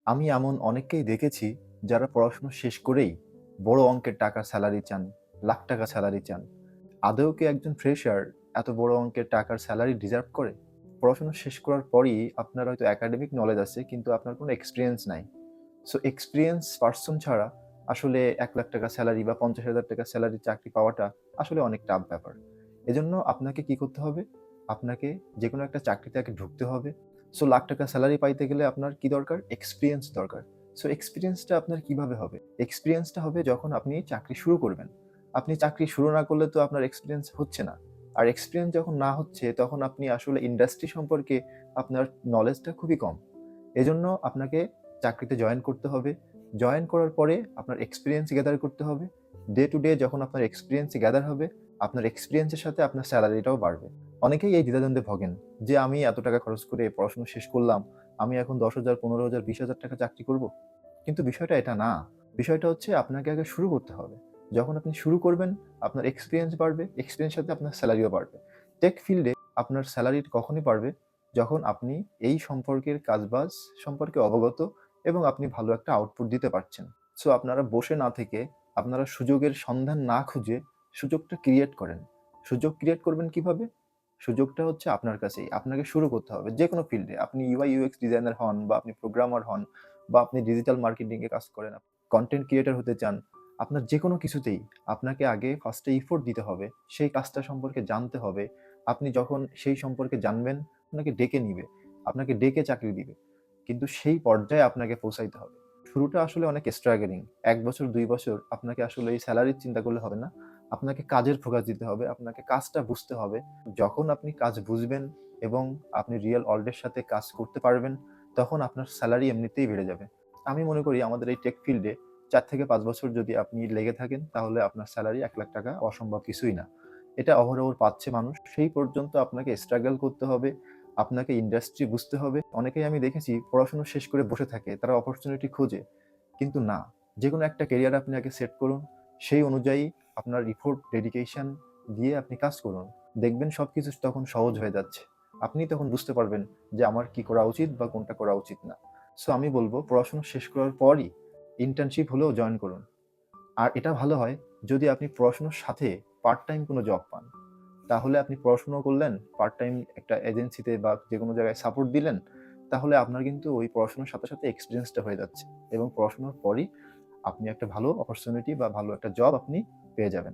আমি এমন অনেককেই দেখেছি যারা পড়াশোনা শেষ করেই বড় অঙ্কের টাকার স্যালারি চান, লাখ টাকা স্যালারি চান। আদৌ কি একজন ফ্রেশার এত বড় অঙ্কের টাকার স্যালারি ডিজার্ভ করে? পড়াশোনা শেষ করার পরই আপনার হয়তো একাডেমিক নলেজ আছে কিন্তু আপনার কোনো এক্সপেরিয়েন্স নাই। সো এক্সপেরিয়েন্স পারসন ছাড়া আসলে ৳১,০০,০০০ স্যালারি বা ৳৫০,০০০ স্যালারির চাকরি পাওয়াটা আসলে অনেক টাফ ব্যাপার। এজন্য আপনাকে কি করতে হবে? আপনাকে যেকোনো একটা চাকরিতে আগে ঢুকতে হবে। সো লাখ টাকা স্যালারি পাইতে গেলে আপনার কি দরকার? এক্সপেরিয়েন্স দরকার। সো এক্সপেরিয়েন্সটা আপনার কিভাবে হবে? এক্সপেরিয়েন্সটা হবে যখন আপনি চাকরি শুরু করবেন। আপনি চাকরি শুরু না করলে তো আপনার এক্সপেরিয়েন্স হচ্ছে না। আর এক্সপেরিয়েন্স যখন না হচ্ছে তখন আপনি আসলে ইন্ডাস্ট্রি সম্পর্কে আপনার নলেজটা খুবই কম। এজন্য আপনাকে চাকরিতে জয়েন করতে হবে। জয়েন করার পরে আপনার এক্সপেরিয়েন্স গ্যাদার করতে হবে। ডে টু ডে যখন আপনার এক্সপেরিয়েন্স গ্যাদার হবে, আপনার এক্সপেরিয়েন্সের সাথে আপনার সেলারিটাও বাড়বে। অনেকেই এই দ্বিধাদ্বন্দ্বে ভোগেন যে, "আমি এত টাকা খরচ করে পড়াশোনা শেষ করলাম। আমি এখন ১০,০০০, ১৫,০০০, ২০,০০০ টাকা চাকরি করব?" কিন্তু বিষয়টা এটা না। বিষয়টা হচ্ছে আপনাকে আগে শুরু করতে হবে। যখন আপনি শুরু করবেন, আপনার এক্সপেরিয়েন্স বাড়বে, এক্সপেরিয়েন্স সাথে আপনার সেলারিও বাড়বে। টেক ফিল্ডে আপনার সেলারি কখনই বাড়বে যখন আপনি এই সম্পর্কের কাজবাজ সম্পর্কে অবগত এবং আপনি ভালো একটা আউটপুট দিতে পারছেন। সো আপনারা বসে না থেকে আপনারা সুযোগের সন্ধান না খুঁজে সুযোগটা ক্রিয়েট করেন। সুযোগ ক্রিয়েট করবেন কিভাবে? সুযোগটা হচ্ছে আপনার কাছেই। আপনাকে শুরু করতে হবে যেকোনো ফিল্ডে। আপনি UI UX ডিজাইনার হন বা আপনি প্রোগ্রামার হন বা আপনি ডিজিটাল মার্কেটিং এ কাজ করেন, কনটেন্ট ক্রিয়েটর হতে চান। আপনার যেকোনো কিছুতেই আপনাকে আগে ফার্স্ট এ এফোর্ট দিতে হবে। সেই কাজটা সম্পর্কে জানতে হবে। আপনি যখন সেই সম্পর্কে জানবেন, আপনাকে ডেকে নিবে। আপনাকে ডেকে চাকরি দিবে। কিন্তু সেই পর্যায়ে আপনাকে পৌঁছাইতে হবে। শুরুটা আসলে অনেক স্ট্রাগলিং। ১ বছর ২ বছর আপনাকে আসলে এই সেলারির চিন্তা করলে হবে না। আপনাকে কাজের ফোকাস দিতে হবে। আপনাকে কাজটা বুঝতে হবে। যখন আপনি কাজ বুঝবেন এবং আপনি রিয়াল ওয়ার্ল্ড এর সাথে কাজ করতে পারবেন, তখন আপনার সেলারি এমনিতেই বেড়ে যাবে। আমি মনে করি আমাদের এই টেক ফিল্ডে ৪ থেকে ৫ বছর যদি আপনি লেগে থাকেন, তাহলে আপনার সেলারি ৳১,০০,০০০ অসম্ভব কিছুই না। এটা অহরহ পাচ্ছে মানুষ। সেই পর্যন্ত আপনাকে স্ট্রাগল করতে হবে। আপনাকে ইন্ডাস্ট্রি বুঝতে হবে। অনেকেই আমি দেখেছি পড়াশোনা শেষ করে বসে থাকে। তারা অপরচুনিটি খোঁজে। কিন্তু না, যেকোনো একটা ক্যারিয়ার আপনি আগে সেট করুন। সেই অনুযায়ী আপনার এফোর্ট, ডেডিকেশন দিয়ে আপনি কাজ করুন। দেখবেন সবকিছু তখন সহজ হয়ে যাচ্ছে। আপনি তখন বুঝতে পারবেন যে আমার কি করা উচিত বা কোনটা করা উচিত না। সো আমি বলব পড়াশোনা শেষ করার পরই ইন্টার্নশিপ হলেও জয়েন করুন। আর এটা ভালো হয় যদি আপনি পড়াশোনার সাথে পার্ট টাইম কোনো জব পান। তাহলে আপনি পড়াশোনাও করলেন, পার্ট টাইম একটা এজেন্সিতে বা যেকোনো জায়গায় সাপোর্ট দিলেন। তাহলে আপনার কিন্তু ওই পড়াশোনার সাথে, সাথে এক্সপেরিয়েন্সটা হয়ে যাচ্ছে এবং পড়াশোনার পরই আপনি একটা ভালো অপরচুনিটি বা ভালো একটা জব আপনি পেয়ে যাবেন।